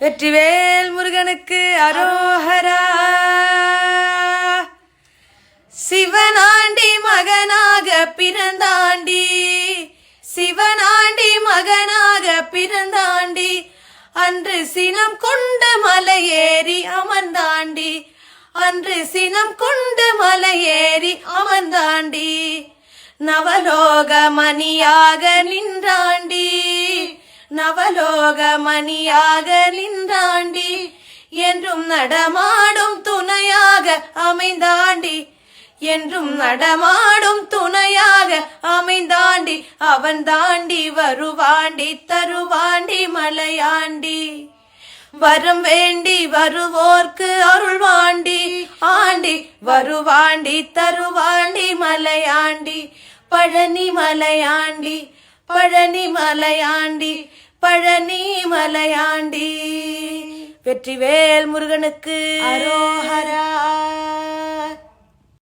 வெற்றிவேல் முருகனுக்கு அரோஹரா. சிவனாண்டி மகனாக பிறந்தாண்டி, சிவனாண்டி மகனாக பிறந்தாண்டி, அன்று சினம் கொண்டு மலையேறி அமர்ந்தாண்டி, அன்று சினம் கொண்டு மலையேறி அமர்ந்தாண்டி, நவலோக மணியாக நின்றாண்டி, நவலோக மணியாக நின்றாண்டி, என்றும் நடமாடும் துணையாக அமைந்தாண்டி, என்றும் நடமாடும் துணையாக அமைந்தாண்டி, அவன் தாண்டி வருவாண்டி தருவாண்டி மலையாண்டி, வரம் வேண்டி வருவோர்க்கு அருள்வாண்டி ஆண்டி, வருவாண்டி தருவாண்டி மலையாண்டி, பழனி மலையாண்டி, பழனி மலையாண்டி, பழனி மலையாண்டி. வெற்றிவேல் முருகனுக்கு அரோஹரா.